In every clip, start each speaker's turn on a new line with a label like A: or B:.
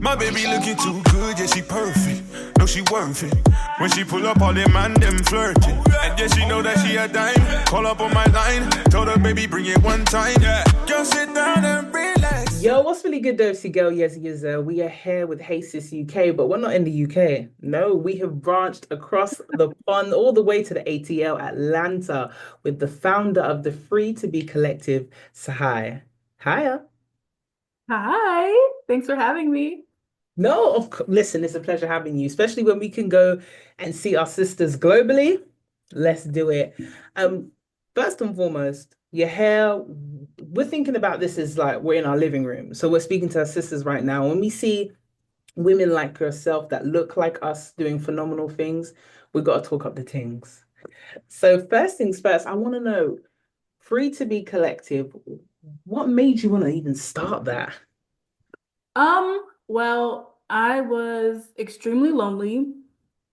A: My baby looking too good, yeah, she perfect. No, she worth it. When she pull up, all them man, them flirting. And yeah, she know that she a dime. Call up on my line. Told her, baby, bring it one time. Yeah. Girl, sit down and relax.
B: Yo, what's really good, Dopesy girl? Yezzir. We are here with Hey Sis UK, but we're not in the UK. No, we have branched across the pond all the way to the ATL, Atlanta, with the founder of the Free to Be Collective, Tsahai. Hiya.
C: Hi, thanks for having me.
B: No, listen, it's a pleasure having you, especially when we can go and see our sisters globally. Let's do it. Um, First and foremost, your hair, we're thinking about this as like we're in our living room. So we're speaking to our sisters right now. When we see women like yourself that look like us doing phenomenal things, we've got to talk up the things. So first things first, I want to know, free to be collective, what made you want to even start that?
C: Well, I was extremely lonely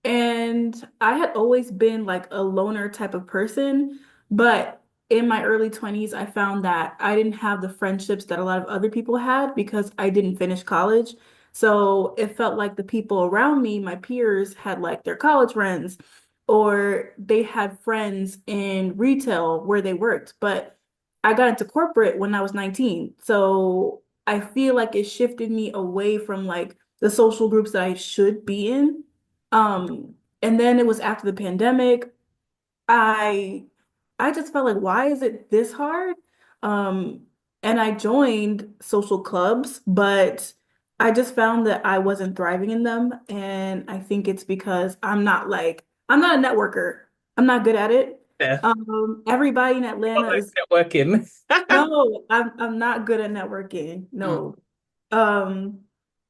C: and I had always been like a loner type of person, but in my early 20s, I found that I didn't have the friendships that a lot of other people had because I didn't finish college. So it felt like the people around me, my peers, had like their college friends or they had friends in retail where they worked, but I got into corporate when I was 19. So I feel like it shifted me away from like the social groups that I should be in. And then it was after the pandemic. I I just felt like, why is it this hard? Um, and I joined social clubs, but I just found that I wasn't thriving in them. And I think it's because I'm not a networker. I'm not good at it.
B: Yeah,
C: Everybody in
B: not
C: Atlanta
B: like
C: is
B: networking.
C: no, I'm not good at networking.
B: Mm.
C: No. Um,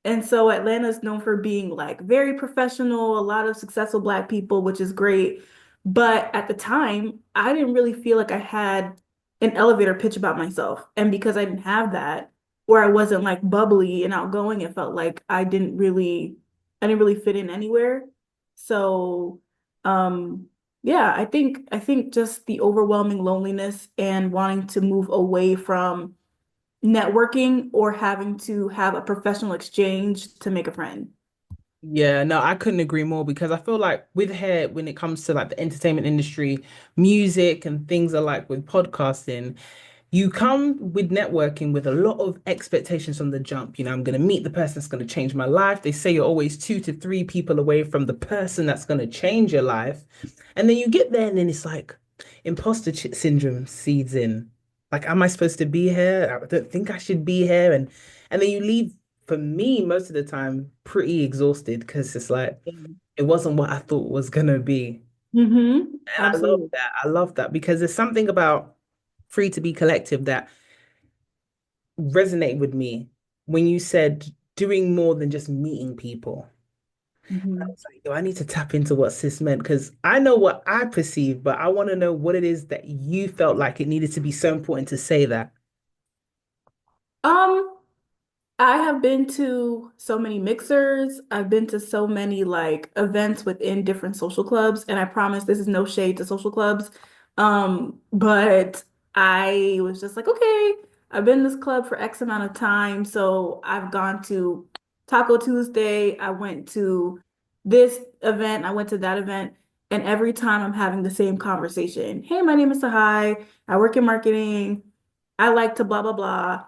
C: and so Atlanta is known for being like very professional, a lot of successful Black people, which is great. But at the time, I didn't really feel like I had an elevator pitch about myself. And because I didn't have that, where I wasn't like bubbly and outgoing, it felt like I didn't really fit in anywhere. So, um, yeah, I think just the overwhelming loneliness and wanting to move away from networking or having to have a professional exchange to make a friend.
B: Yeah, no, I couldn't agree more because I feel like with hair, when it comes to like the entertainment industry, music and things are like with podcasting, you come with networking with a lot of expectations from the jump. I'm going to meet the person that's going to change my life. They say you're always two to three people away from the person that's going to change your life. And then you get there and then it's like syndrome seeds in. Like, am I supposed to be here? I don't think I should be here. And then you leave, for me, most of the time, pretty exhausted because it's like it wasn't what I thought was gonna be.
C: Mm-hmm.
B: And I love
C: Absolutely.
B: that. I love that because there's something about free to be collective that resonated with me when you said doing more than just meeting people. I
C: Mm-hmm.
B: was like, yo, I need to tap into what cis meant because I know what I perceive, but I want to know what it is that you felt like it needed to be so important to say that.
C: Um, I have been to so many mixers. I've been to so many like events within different social clubs, and I promise this is no shade to social clubs. But I was just like, okay, I've been in this club for X amount of time, so I've gone to Taco Tuesday, I went to this event, I went to that event, and every time I'm having the same conversation. Hey, my name is Tsahai. I work in marketing. I like to blah blah blah.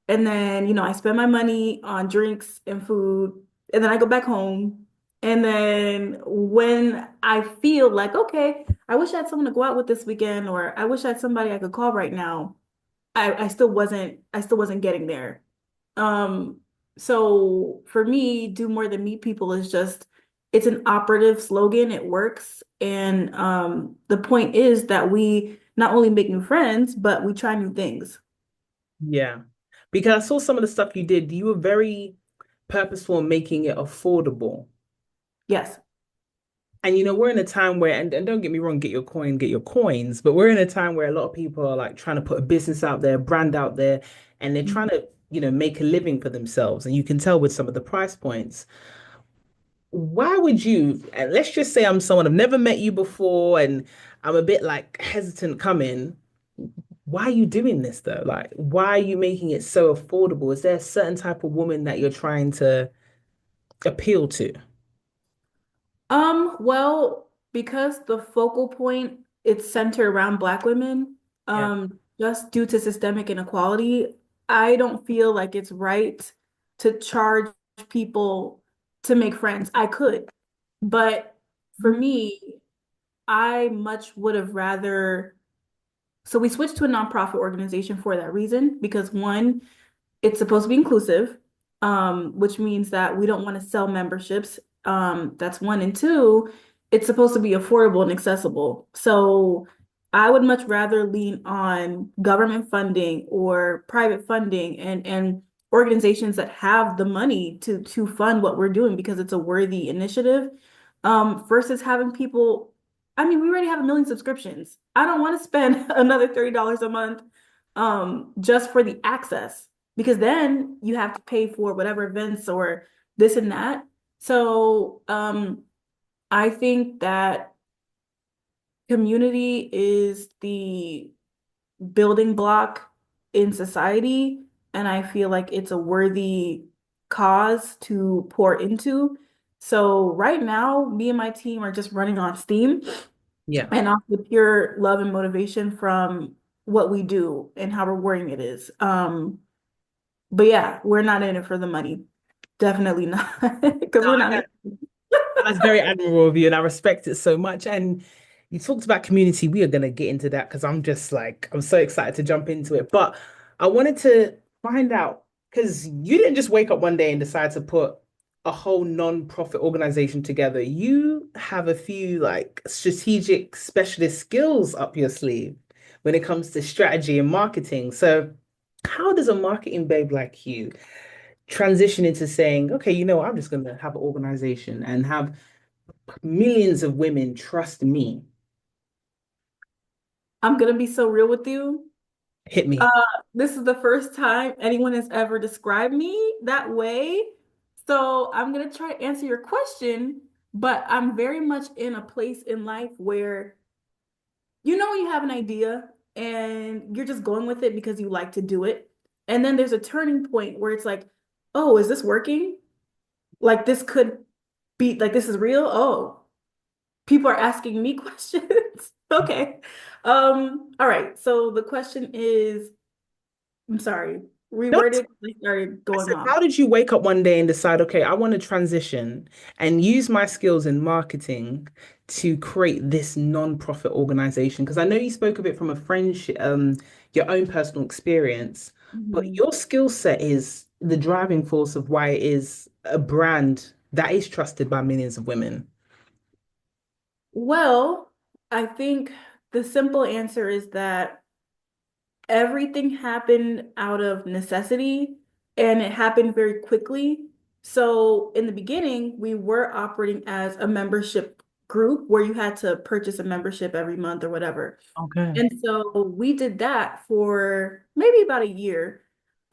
C: And then, I spend my money on drinks and food, and then I go back home. And then when I feel like, okay, I wish I had someone to go out with this weekend, or I wish I had somebody I could call right now, I still wasn't getting there. Um, so for me, do more than meet people is just it's an operative slogan. It works. And the point is that we not only make new friends, but we try new things.
B: Yeah. Because I saw some of the stuff you did. You were very purposeful in making it affordable.
C: Yes.
B: And we're in a time where, and don't get me wrong, get your coin, get your coins, but we're in a time where a lot of people are like trying to put a business out there, brand out there, and they're trying to, make a living for themselves. And you can tell with some of the price points. Why would you, and let's just say I'm someone I've never met you before and I'm a bit like hesitant coming. why are you doing this though? Like, why are you making it so affordable? Is there a certain type of woman that you're trying to appeal to?
C: Well, because the focal point it's centered around Black women,
B: Yeah.
C: just due to systemic inequality, I don't feel like it's right to charge people to make friends. I could, but for me, I much would have rather. So we switched to a nonprofit organization for that reason, because one, it's supposed to be inclusive, which means that we don't want to sell memberships. That's one. And two, it's supposed to be affordable and accessible. So I would much rather lean on government funding or private funding and organizations that have the money to fund what we're doing because it's a worthy initiative, versus having people. I mean, we already have 1 million subscriptions. I don't want to spend another $30 a month just for the access because then you have to pay for whatever events or this and that. So I think that community is the building block in society, and I feel like it's a worthy cause to pour into. So right now, me and my team are just running on steam
B: Yeah.
C: and off the pure love and motivation from what we do and how rewarding it is. But yeah, we're not in it for the money. Definitely not. Because
B: No,
C: we're
B: I
C: not
B: know.
C: making.
B: That's very admirable of you, and I respect it so much. And you talked about community. We are going to get into that because I'm just like, I'm so excited to jump into it. But I wanted to find out because you didn't just wake up one day and decide to put a whole non-profit organization together. You have a few like strategic specialist skills up your sleeve when it comes to strategy and marketing. So, how does a marketing babe like you transition into saying, okay, I'm just going to have an organization and have millions of women trust me?
C: I'm gonna be so real with you.
B: Hit
C: Uh,
B: me.
C: this is the first time anyone has ever described me that way. So I'm gonna try to answer your question, but I'm very much in a place in life where when you have an idea and you're just going with it because you like to do it. And then there's a turning point where it's like, oh, is this working? Like this could be like this is real. Oh, people are asking me questions. Okay. All right. So the question is, I'm sorry,
B: No,
C: reworded. I started
B: I
C: going
B: said,
C: off.
B: how did you wake up one day and decide, okay, I want to transition and use my skills in marketing to create this non-profit organization? Because I know you spoke of it from a friendship, your own personal experience, but
C: Mhm.
B: your skill set is the driving force of why it is a brand that is trusted by millions of women.
C: Well, I think the simple answer is that everything happened out of necessity and it happened very quickly. So in the beginning, we were operating as a membership group where you had to purchase a membership every month or whatever.
B: Okay.
C: And so we did that for maybe about a year.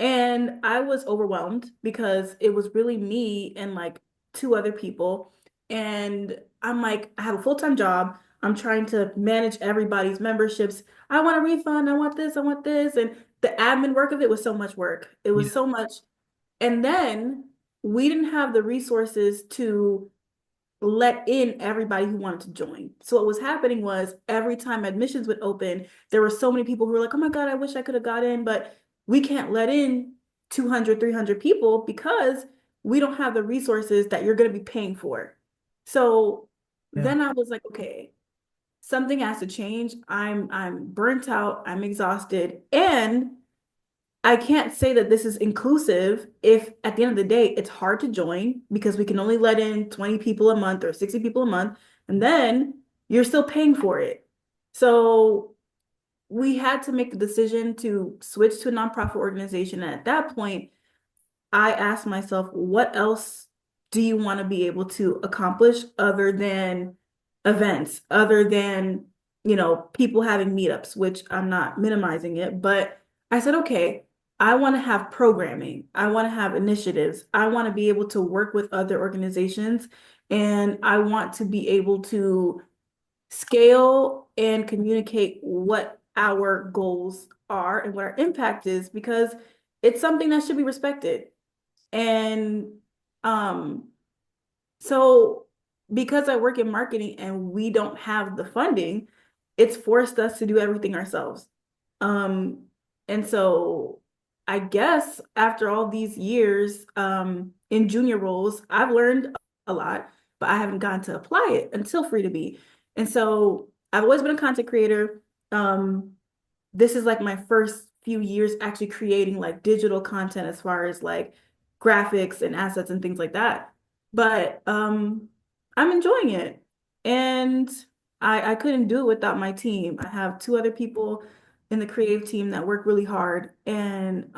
C: And I was overwhelmed because it was really me and like two other people. And I'm like, I have a full-time job. I'm trying to manage everybody's memberships. I want a refund. I want this. I want this. And the admin work of it was so much work. It
B: Yeah.
C: was so much. And then we didn't have the resources to let in everybody who wanted to join. So what was happening was every time admissions would open, there were so many people who were like, "Oh my God, I wish I could have got in, but we can't let in 200, 300 people because we don't have the resources that you're going to be paying for." So
B: Yeah.
C: then I was like, "Okay, something has to change. I'm burnt out, I'm exhausted, and I can't say that this is inclusive if at the end of the day it's hard to join because we can only let in 20 people a month or 60 people a month, and then you're still paying for it." So we had to make the decision to switch to a nonprofit organization. And at that point, I asked myself, what else do you want to be able to accomplish other than events, other than, people having meetups, which I'm not minimizing it, but I said, okay, I want to have programming. I want to have initiatives. I want to be able to work with other organizations, and I want to be able to scale and communicate what our goals are and what our impact is because it's something that should be respected. And um, so because I work in marketing and we don't have the funding, it's forced us to do everything ourselves. Um, and so I guess after all these years in junior roles, I've learned a lot, but I haven't gotten to apply it until Free to Be. And so I've always been a content creator. Um, this is like my first few years actually creating like digital content as far as like graphics and assets and things like that. But I'm enjoying it. And I couldn't do it without my team. I have two other people in the creative team that work really hard and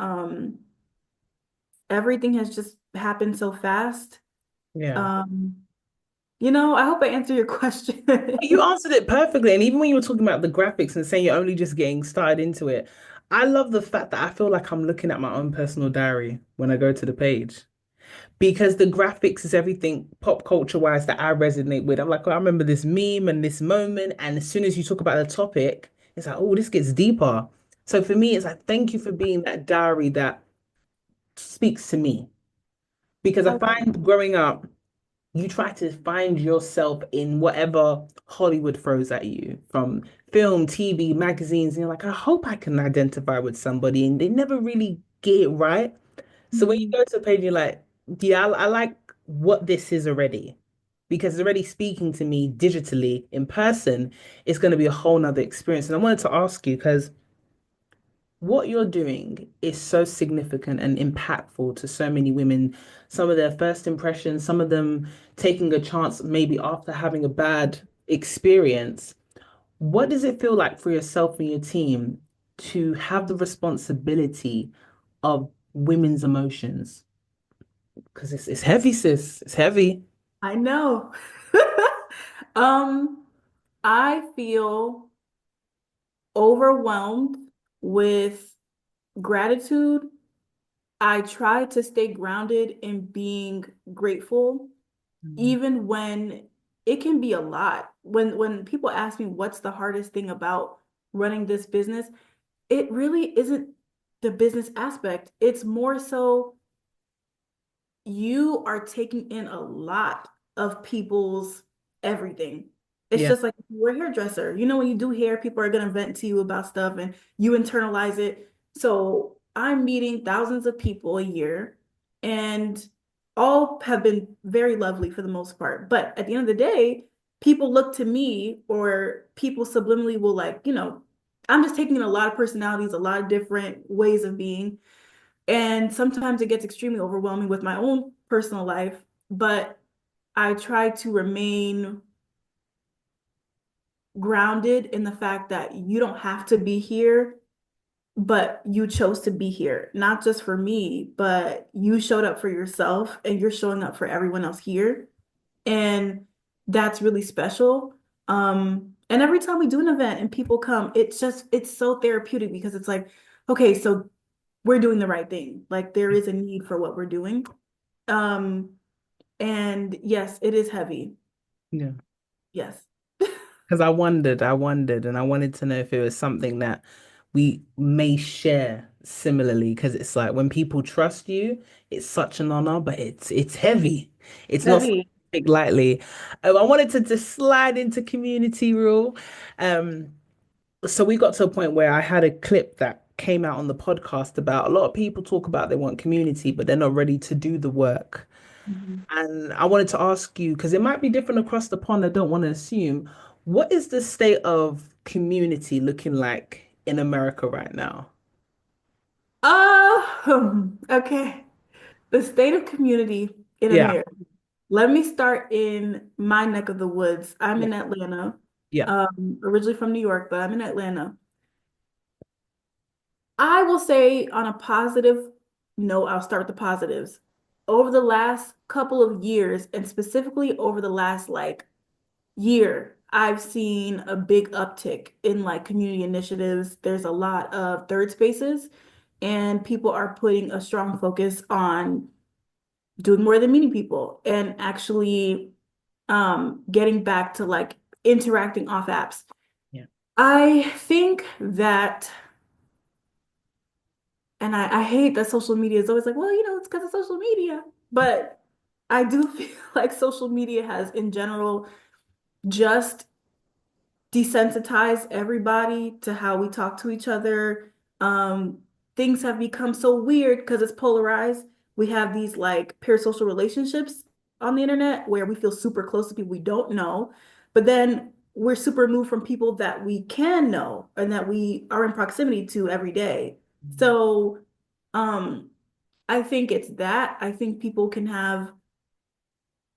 C: everything has just happened so fast.
B: Yeah.
C: Um, I hope I answered your question.
B: You answered it perfectly. And even when you were talking about the graphics and saying you're only just getting started into it, I love the fact that I feel like I'm looking at my own personal diary when I go to the page because the graphics is everything pop culture wise that I resonate with. I'm like, oh, I remember this meme and this moment. And as soon as you talk about the topic, it's like, oh, this gets deeper. So for me, it's like, thank you for being that diary that speaks to me because I find growing up, you try to find yourself in whatever Hollywood throws at you from film, TV, magazines, and you're like, I hope I can identify with somebody, and they never really get it right. So when you
C: Mhm.
B: go to a page, you're like, yeah, I like what this is already because it's already speaking to me digitally in person. It's going to be a whole nother experience. And I wanted to ask you because what you're doing is so significant and impactful to so many women. Some of their first impressions, some of them taking a chance maybe after having a bad experience. What does it feel like for yourself and your team to have the responsibility of women's emotions? Because it's heavy, sis. It's heavy.
C: I know. Um, I feel overwhelmed with gratitude. I try to stay grounded in being grateful,
B: Mm.
C: even when it can be a lot. When people ask me what's the hardest thing about running this business, it really isn't the business aspect. It's more so you are taking in a lot of people's everything. It's
B: Yeah.
C: just like you're a hairdresser. When you do hair, people are gonna vent to you about stuff and you internalize it. So I'm meeting thousands of people a year and all have been very lovely for the most part. But at the end of the day, people look to me or people subliminally will like, I'm just taking in a lot of personalities, a lot of different ways of being. And sometimes it gets extremely overwhelming with my own personal life, but I try to remain grounded in the fact that you don't have to be here, but you chose to be here, not just for me, but you showed up for yourself and you're showing up for everyone else here. And that's really special. And every time we do an event and people come, it's so therapeutic because it's like, okay, so we're doing the right thing. Like there is a need for what we're doing. Um, and yes, it is heavy.
B: Yeah.
C: Yes.
B: Because I wondered, and I wanted to know if it was something that we may share similarly. Because it's like when people trust you, it's such an honor, but it's heavy. It's not something
C: Heavy.
B: to take lightly. I wanted to just slide into community rule. Um, so we got to a point where I had a clip that came out on the podcast about a lot of people talk about they want community, but they're not ready to do the work.
C: Mhm.
B: And I wanted to ask you, because it might be different across the pond, I don't want to assume, what is the state of community looking like in America right now?
C: Okay. The state of community in
B: Yeah,
C: America. Let me start in my neck of the woods. I'm
B: yeah,
C: in Atlanta,
B: yeah,
C: originally from New York, but I'm in Atlanta. I will say on a positive note, I'll start with the positives. Over the last couple of years, and specifically over the last like year, I've seen a big uptick in like community initiatives. There's a lot of third spaces, and people are putting a strong focus on doing more than meeting people and actually getting back to like interacting off apps.
B: yeah.
C: I think that, and I hate that social media is always like, well, it's because of social media. But I do feel like social media has, in general, just desensitized everybody to how we talk to each other. Um, Things have become so weird because it's polarized. We have these like parasocial relationships on the internet where we feel super close to people we don't know, but then we're super removed from people that we can know and that we are in proximity to every day. So, um, I think it's that. I think people can have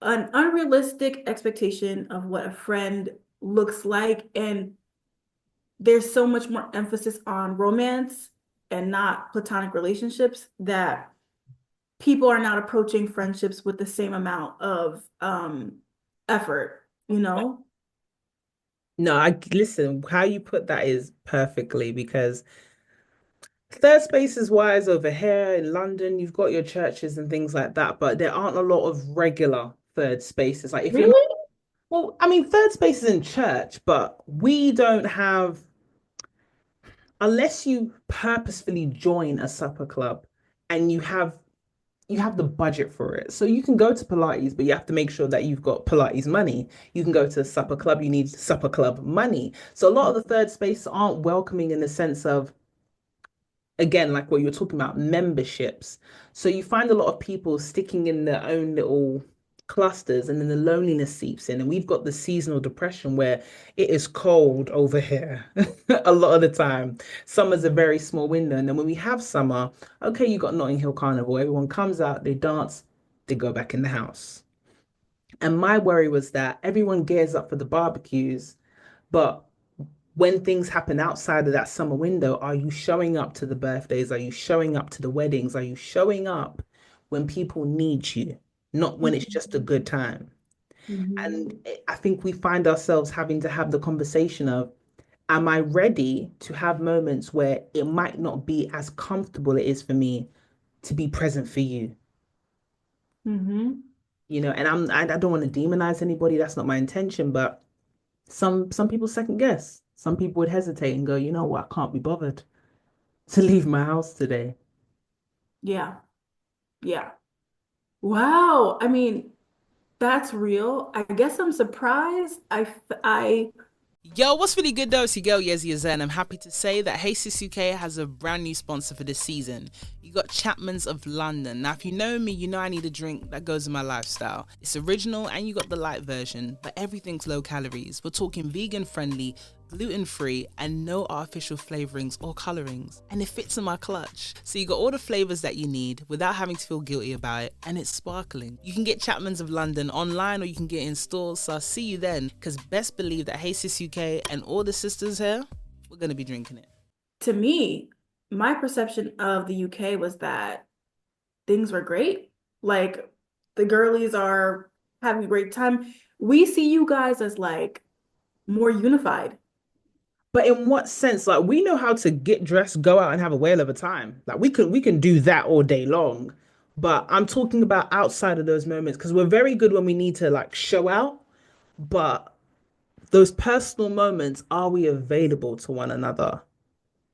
C: an unrealistic expectation of what a friend looks like, and there's so much more emphasis on romance and not platonic relationships that people are not approaching friendships with the same amount of effort, you know?
B: No, I listen, how you put that is perfectly because third spaces wise over here in London, you've got your churches and things like that, but there aren't a lot of regular third spaces. Like if you're not,
C: Really?
B: well, I mean, third spaces in church, but we don't have, unless you purposefully join a supper club and you have the budget for it. So you can go to Pilates, but you have to make sure that you've got Pilates money. You can go to a supper club, you need supper club money. So a lot of the third spaces aren't welcoming in the sense of, again, like what you were talking about, memberships. So you find a lot of people sticking in their own little clusters and then the loneliness seeps in. And we've got the seasonal depression where it is cold over here a lot of the time. Summer's a very small window. And then when we have summer, okay, you got Notting Hill Carnival. Everyone comes out, they dance, they go back in the house. And my worry was that everyone gears up for the barbecues, but when things happen outside of that summer window, are you showing up to the birthdays? Are you showing up to the weddings? Are you showing up when people need you, not when it's just a good time?
C: Mhm.
B: And I think we find ourselves having to have the conversation of, am I ready to have moments where it might not be as comfortable it is for me to be present for you?
C: Mhm.
B: And I don't want to demonize anybody. That's not my intention, but some people second guess. Some people would hesitate and go, you know what, I can't be bothered to leave my house today.
C: Yeah. Yeah. Wow. I mean, that's real. I guess I'm surprised. I
D: Yo, what's really good though? It's your girl Yezzir, and I'm happy to say that Hey Sis UK has a brand new sponsor for this season. You got Chapman's of London. Now, if you know me, you know I need a drink that goes with my lifestyle. It's original and you got the light version, but everything's low calories. We're talking vegan friendly, gluten free, and no artificial flavorings or colorings. And it fits in my clutch. So you got all the flavors that you need without having to feel guilty about it, and it's sparkling. You can get Chapman's of London online or you can get it in stores. So I'll see you then, because best believe that Hey Sis UK and all the sisters here, we're gonna be drinking it.
C: to me, my perception of the UK was that things were great. Like the girlies are having a great time. We see you guys as like more unified.
B: But in what sense? Like we know how to get dressed, go out and have a whale of a time. Like we can do that all day long. But I'm talking about outside of those moments because we're very good when we need to like show out. But those personal moments, are we available to one another?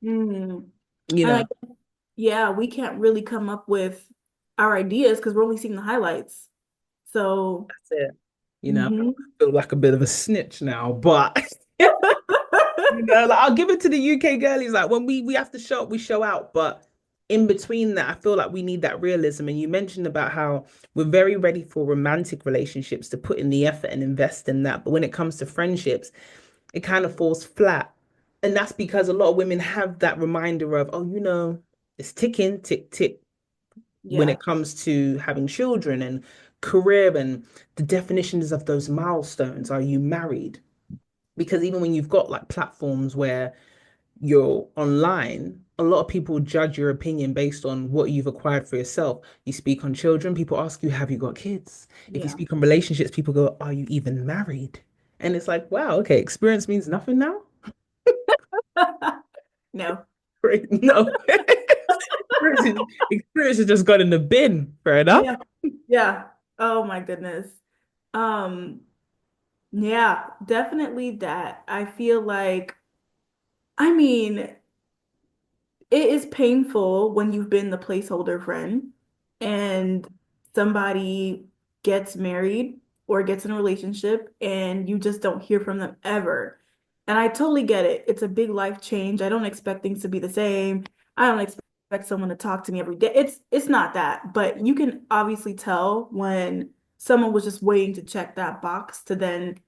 C: Mm.
B: You
C: And
B: know,
C: like, yeah, we can't really come up with our ideas because we're only seeing the highlights. So,
B: that's it. I
C: mhm.
B: feel like a bit of a snitch now, but like I'll give it to the UK girlies. Like when we have to show up, we show out. But in between that, I feel like we need that realism. And you mentioned about how we're very ready for romantic relationships to put in the effort and invest in that. But when it comes to friendships, it kind of falls flat. And that's because a lot of women have that reminder of, oh, it's ticking, tick, tick, when
C: Yeah,
B: it comes to having children and career and the definitions of those milestones. Are you married? Because even when you've got like platforms where you're online, a lot of people judge your opinion based on what you've acquired for yourself. You speak on children, people ask you, have you got kids? If you
C: yeah.
B: speak on relationships, people go, are you even married? And it's like, wow, okay, experience means nothing now?
C: No.
B: Great. No. Experience has just got in the bin. Fair enough.
C: Yeah. Yeah. Oh my goodness. Um, yeah, definitely that. I feel like I mean, it is painful when you've been the placeholder friend and somebody gets married or gets in a relationship and you just don't hear from them ever. And I totally get it. It's a big life change. I don't expect things to be the same. I don't expect someone to talk to me every day. It's not that, but you can obviously tell when someone was just waiting to check that box to then,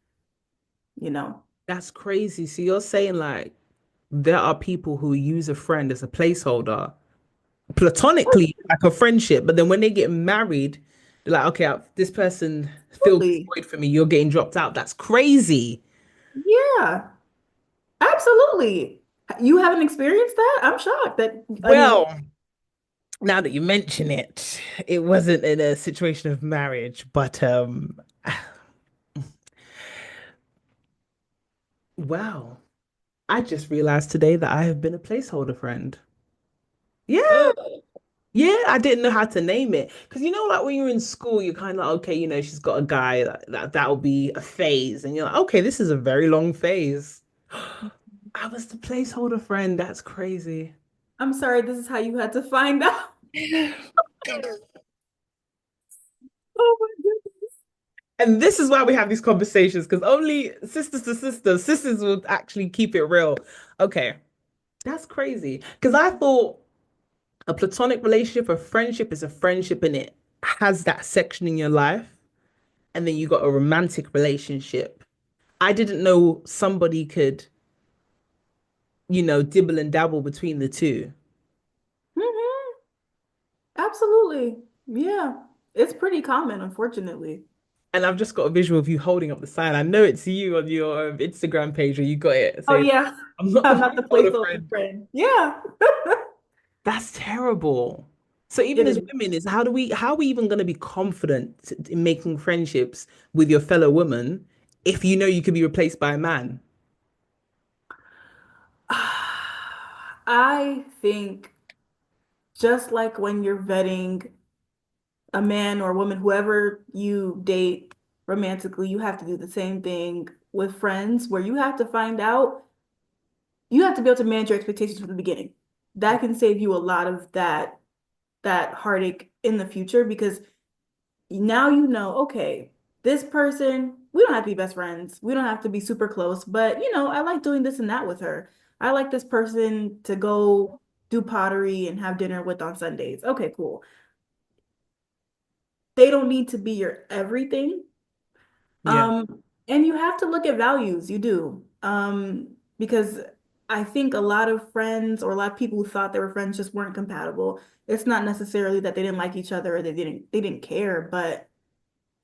C: you know.
B: That's crazy. So you're saying like there are people who use a friend as a placeholder platonically, like a friendship, but then when they get married, they're like, okay, this person fills this
C: Absolutely.
B: void for me. You're getting dropped out. That's crazy.
C: Yeah, absolutely. You haven't experienced that? I'm shocked that, I mean,
B: Well, now that you mention it, it wasn't in a situation of marriage, but wow. I just realized today that I have been a placeholder friend. Yeah.
C: ugh.
B: Yeah, I didn't know how to name it. Because like when you're in school, you're kind of like, okay, she's got a guy that'll be a phase. And you're like, okay, this is a very long phase. I was the placeholder friend. That's crazy.
C: I'm sorry, this is how you had to find out. Oh my goodness.
B: And this is why we have these conversations, because only sisters to sisters will actually keep it real. Okay, that's crazy. Because I thought a platonic relationship, a friendship is a friendship and it has that section in your life. And then you got a romantic relationship. I didn't know somebody could, dibble and dabble between the two.
C: Hmm. Absolutely. Yeah. It's pretty common, unfortunately.
B: And I've just got a visual of you holding up the sign. I know it's you on your Instagram page where you got it
C: Oh
B: saying,
C: yeah.
B: I'm not the
C: I'm not the
B: placeholder
C: placeholder
B: friend.
C: friend. Yeah.
B: That's terrible. So even
C: It
B: as
C: is.
B: women, how are we even going to be confident in making friendships with your fellow woman if you know you could be replaced by a man?
C: I think just like when you're vetting a man or a woman, whoever you date romantically, you have to do the same thing with friends where you have to find out, you have to be able to manage your expectations from the beginning. That can save you a lot of that heartache in the future because now you know, okay, this person, we don't have to be best friends. We don't have to be super close, but I like doing this and that with her. I like this person to go do pottery and have dinner with on Sundays. Okay, cool. They don't need to be your everything.
B: Yeah.
C: And you have to look at values. You do. Because I think a lot of friends or a lot of people who thought they were friends just weren't compatible. It's not necessarily that they didn't like each other or they didn't care, but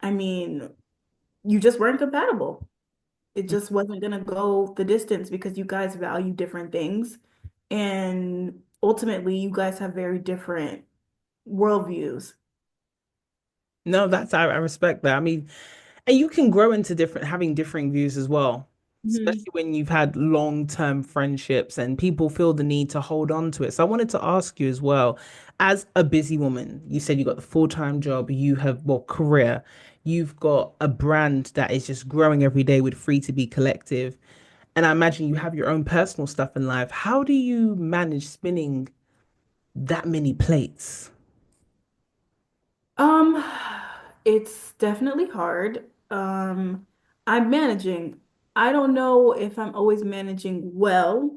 C: I mean, you just weren't compatible. It just wasn't gonna go the distance because you guys value different things. And ultimately, you guys have very different worldviews.
B: No, I respect that. I mean, and you can grow into having differing views as well, especially
C: Mhm.
B: when you've had long-term friendships and people feel the need to hold on to it. So I wanted to ask you as well, as a busy woman, you said you got the full-time job, you have, well, career, you've got a brand that is just growing every day with Free to Be Collective. And I imagine you have your own personal stuff in life. How do you manage spinning that many plates?
C: Um, it's definitely hard. I'm managing. I don't know if I'm always managing well,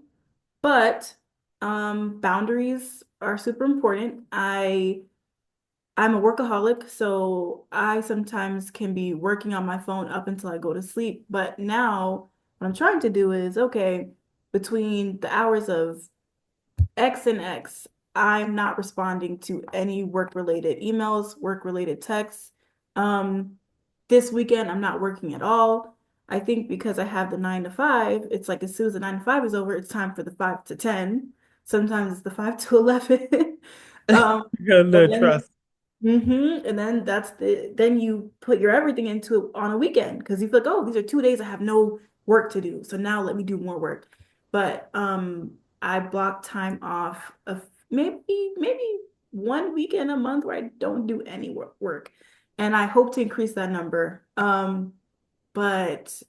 C: but boundaries are super important. I'm a workaholic, so I sometimes can be working on my phone up until I go to sleep. But now what I'm trying to do is, okay, between the hours of X and X, I'm not responding to any work-related emails, work-related texts. Um, this weekend, I'm not working at all. I think because I have the 9 to 5, it's like as soon as the 9 to 5 is over, it's time for the 5 to 10. Sometimes it's the 5 to 11.
B: Yeah,
C: And
B: no
C: then
B: trust.
C: And then then you put your everything into it on a weekend because you feel like, oh, these are 2 days I have no work to do. So now let me do more work. But I block time off of maybe one weekend a month where I don't do any work. And I hope to increase that number. But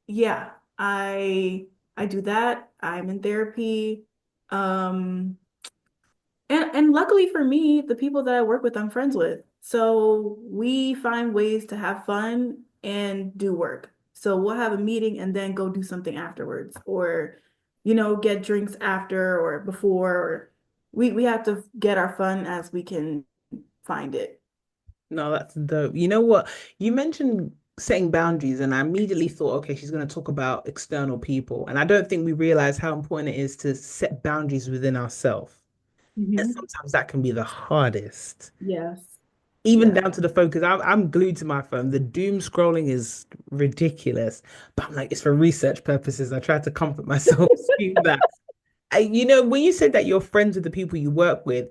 C: yeah, I I do that. I'm in therapy. Um, and luckily for me, the people that I work with, I'm friends with. So we find ways to have fun and do work. So we'll have a meeting and then go do something afterwards, or, get drinks after or before, or we have to get our fun as we can find it.
B: No, that's dope. You know what? You mentioned setting boundaries, and I immediately thought, okay, she's going to talk about external people. And I don't think we realize how important it is to set boundaries within ourselves. And
C: Hmm.
B: sometimes that can be the hardest,
C: Yes.
B: even
C: Yes.
B: down to the focus. I'm glued to my phone. The doom scrolling is ridiculous, but I'm like, it's for research purposes. I try to comfort myself, saying that. When you said that you're friends with the people you work with,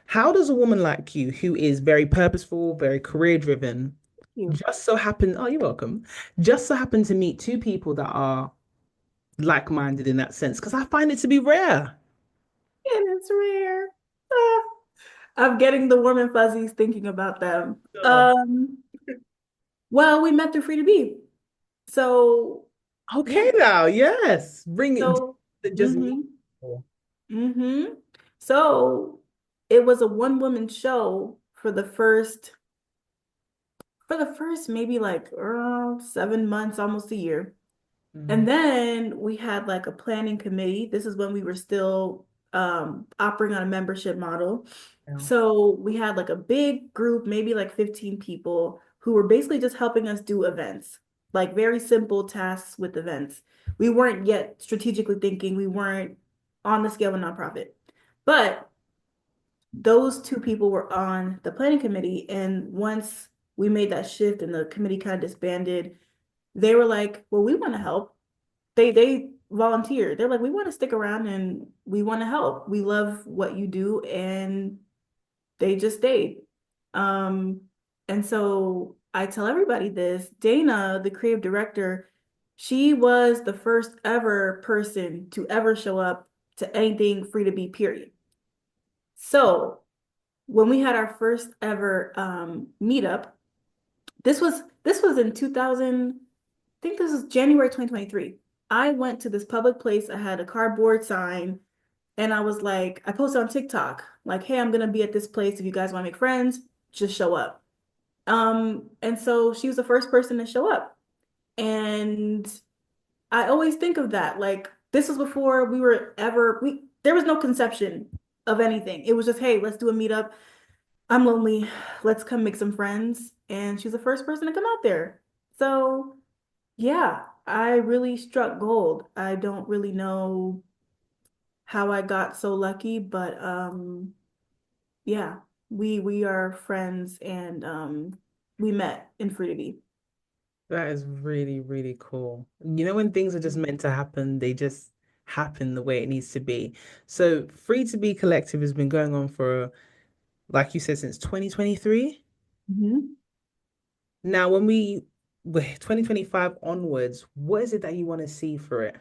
B: how does a woman like you, who is very purposeful, very career driven,
C: You.
B: just so happen, oh, you're welcome, just so happen to meet two people that are like-minded in that sense? Because I find it to be rare.
C: It is rare. Ah, I'm getting the warm and fuzzies thinking about them.
B: Oh,
C: Well, we met through Free to Be. So, yeah.
B: okay, now, yes. Bring it
C: So,
B: to just me.
C: mm-hmm, mm-hmm. So it was a one-woman show for the first maybe like 7 months, almost a year. And
B: Mm,
C: then we had like a planning committee. This is when we were still operating on a membership model.
B: yeah.
C: So we had like a big group, maybe like 15 people, who were basically just helping us do events, like very simple tasks with events. We weren't yet strategically thinking, we weren't on the scale of a nonprofit. But those two people were on the planning committee. And once we made that shift and the committee kind of disbanded, they were like, well, we want to help. They volunteered. They're like, we want to stick around and we want to help. We love what you do, and they just stayed. Um, and so I tell everybody this. Dana, the creative director, she was the first ever person to ever show up to anything free to be, period. So when we had our first ever meetup, this was in 2000, I think this was January 2023. I went to this public place. I had a cardboard sign and I was like, I posted on TikTok, like, hey, I'm gonna be at this place. If you guys want to make friends, just show up. And so she was the first person to show up. And I always think of that. Like, this was before we there was no conception of anything. It was just, hey, let's do a meetup. I'm lonely. Let's come make some friends. And she's the first person to come out there. So yeah, I really struck gold. I don't really know how I got so lucky, but yeah, we are friends and we met in Fruity.
B: That is really, really cool. When things are just meant to happen, they just happen the way it needs to be. So, Free to Be Collective has been going on for, like you said, since 2023.
C: Mhm.
B: Now, we're 2025 onwards, what is it that you want to see for it?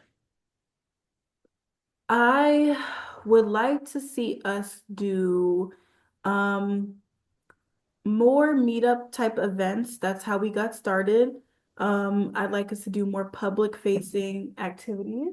C: I would like to see us do um more meetup type events. That's how we got started. I'd like us to do more public facing activities.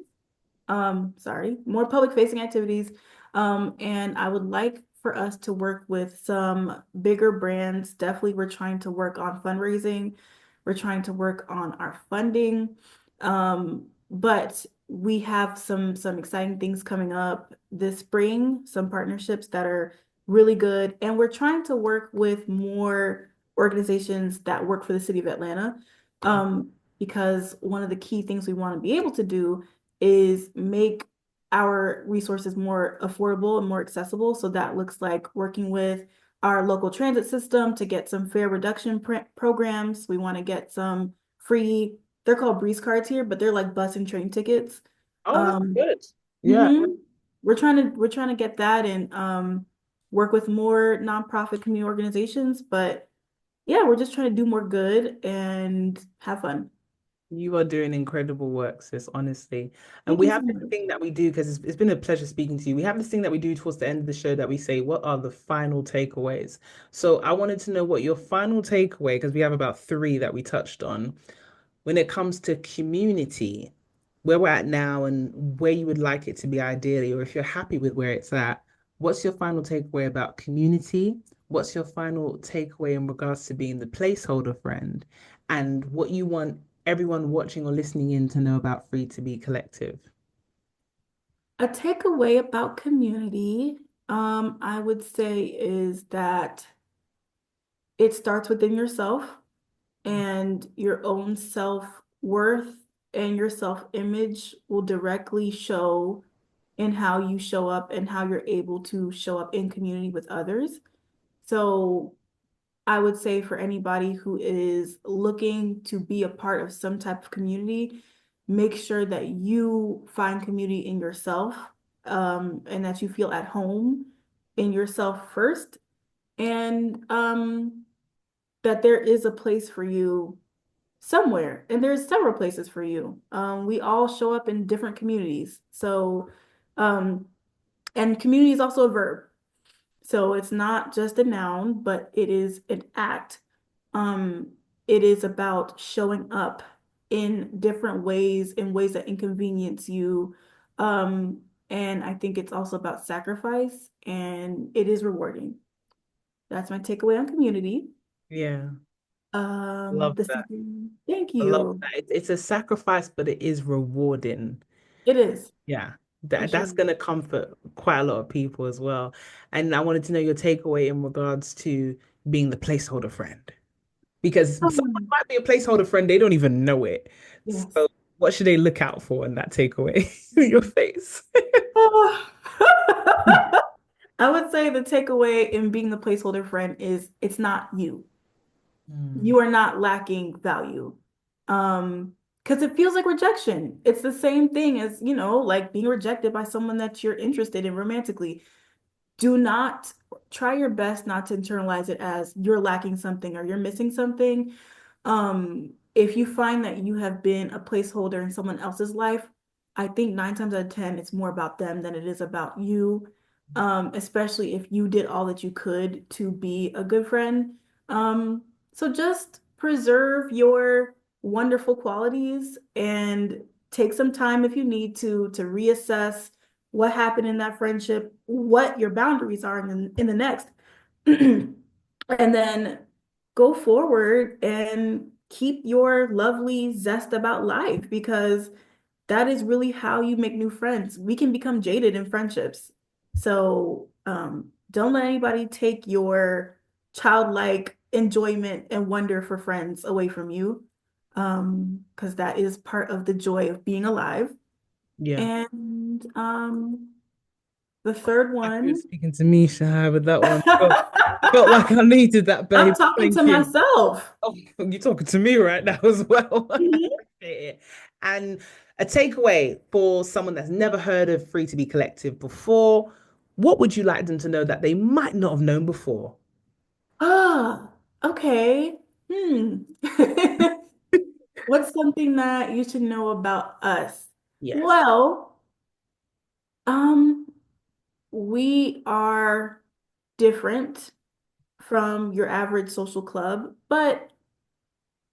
C: More public facing activities. And I would like for us to work with some bigger brands. Definitely, we're trying to work on fundraising. We're trying to work on our funding. But we have some exciting things coming up this spring, some partnerships that are really good. And we're trying to work with more organizations that work for the city of Atlanta. Because one of the key things we want to be able to do is make our resources more affordable and more accessible. So that looks like working with our local transit system to get some fare reduction programs. We want to get some free, they're called breeze cards here, but they're like bus and train tickets.
B: Oh, that's
C: Um,
B: good. Yeah.
C: mhm. We're trying to get that and work with more nonprofit community organizations. But yeah, we're just trying to do more good and have fun.
B: You are doing incredible work, sis, honestly. And
C: Thank
B: we
C: you so
B: have this
C: much.
B: thing that we do because it's been a pleasure speaking to you. We have this thing that we do towards the end of the show that we say, what are the final takeaways? So I wanted to know what your final takeaway, because we have about three that we touched on, when it comes to community. where we're at now and where you would like it to be ideally, or if you're happy with where it's at, what's your final takeaway about community? What's your final takeaway in regards to being the placeholder friend? And what you want everyone watching or listening in to know about Free to Be Collective?
C: A takeaway about community, I would say is that it starts within yourself and your own self-worth and your self-image will directly show in how you show up and how you're able to show up in community with others. So I would say for anybody who is looking to be a part of some type of community, make sure that you find community in yourself, and that you feel at home in yourself first, and that there is a place for you somewhere, and there's several places for you. We all show up in different communities, so and community is also a verb. So it's not just a noun, but it is an act. Um, it is about showing up in different ways, in ways that inconvenience you. Um, and I think it's also about sacrifice, and it is rewarding. That's my takeaway on community.
B: Yeah, love
C: The
B: that.
C: second, thank
B: I love
C: you.
B: that. It's a sacrifice, but it is rewarding.
C: It is
B: Yeah,
C: for
B: that's
C: sure.
B: going to comfort quite a lot of people as well. And I wanted to know your takeaway in regards to being the placeholder friend, because someone
C: Um,
B: might be a placeholder friend, they don't even know it.
C: yes.
B: So, what should they look out for in that takeaway? Your face.
C: I would say the takeaway in being the placeholder friend is it's not you.
B: Mm,
C: You are not lacking value. Because it feels like rejection. It's the same thing as, like being rejected by someone that you're interested in romantically. Do not try your best not to internalize it as you're lacking something or you're missing something. If you find that you have been a placeholder in someone else's life, I think 9 times out of 10, it's more about them than it is about you. Especially if you did all that you could to be a good friend. So just preserve your wonderful qualities and take some time if you need to reassess what happened in that friendship, what your boundaries are in the next. And then go forward and keep your lovely zest about life because that is really how you make new friends. We can become jaded in friendships. So don't let anybody take your childlike enjoyment and wonder for friends away from you, because that is part of the joy of being alive.
B: yeah.
C: And the third
B: Like you were
C: one,
B: speaking to me, Shahai, with that one. Felt like I needed that,
C: I'm
B: babe.
C: talking to
B: Thank you.
C: myself.
B: Oh, you're talking to me right now as well.
C: Mhm.
B: Appreciate it. And a takeaway for someone that's never heard of Free to Be Collective before, what would you like them to know that they might not have known before?
C: Ah, okay. Hmm. What's something that you should know about us?
B: Yes.
C: Well, um, we are different from your average social club, but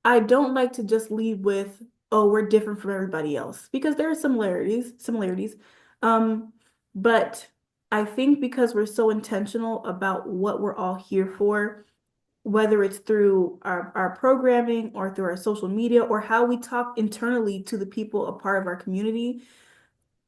C: I don't like to just lead with, oh, we're different from everybody else because there are similarities. Um, but I think because we're so intentional about what we're all here for, whether it's through our programming or through our social media or how we talk internally to the people a part of our community,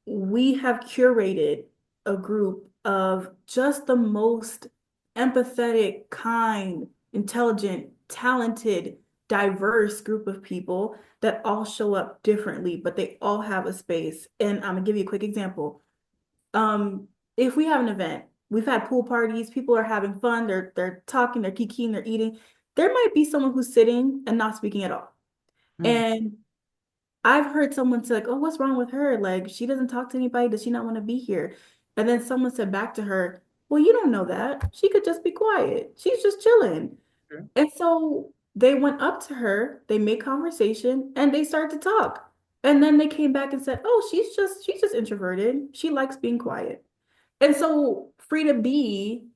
C: we have curated a group of just the most empathetic, kind, intelligent, talented, diverse group of people that all show up differently, but they all have a space. And I'm gonna give you a quick example. If we have an event, we've had pool parties, people are having fun, they're talking, they're kikiing, they're eating. There might be someone who's sitting and not speaking at all.
B: Mm,
C: And I've heard someone say, like, oh, what's wrong with her? Like, she doesn't talk to anybody. Does she not want to be here? And then someone said back to her, well, you don't know that. She could just be quiet. She's just chilling.
B: true.
C: And so they went up to her, they made conversation, and they started to talk. And then they came back and said, oh, she's just introverted. She likes being quiet. And so free to be,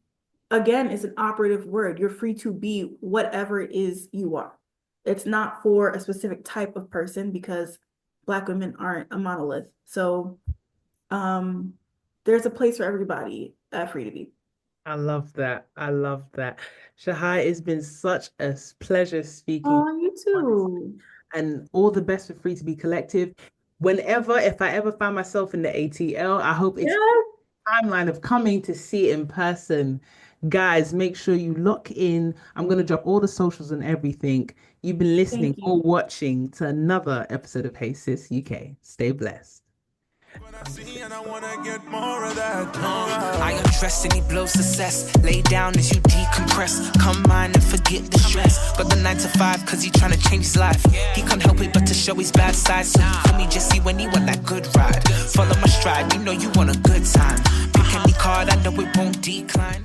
C: again, is an operative word. You're free to be whatever it is you are. It's not for a specific type of person because Black women aren't a monolith. So there's a place for everybody at Free to Be.
B: I love that. I love that. Shahai, it's been such a pleasure speaking,
C: Oh, you
B: honestly,
C: too.
B: and all the best for Free to Be Collective. Whenever, if I ever find myself in the ATL, I hope it's
C: Yes.
B: timeline of coming to see it in person. Guys, make sure you lock in. I'm going to drop all the socials and everything. You've been listening
C: Thank
B: or
C: you.
B: watching to another episode of Hey Sis UK. Stay blessed.
A: When I see and I wanna get more of that.
E: I undress and he blows success. Lay down as you decompress. Come mine and forget the stress. Got the 9 to 5 cause he tryna change his life. He can't help it but to show his bad side. So for me Jesse when he want that good ride. Follow my stride, you know you want a good time. Pick any card, I know it won't decline.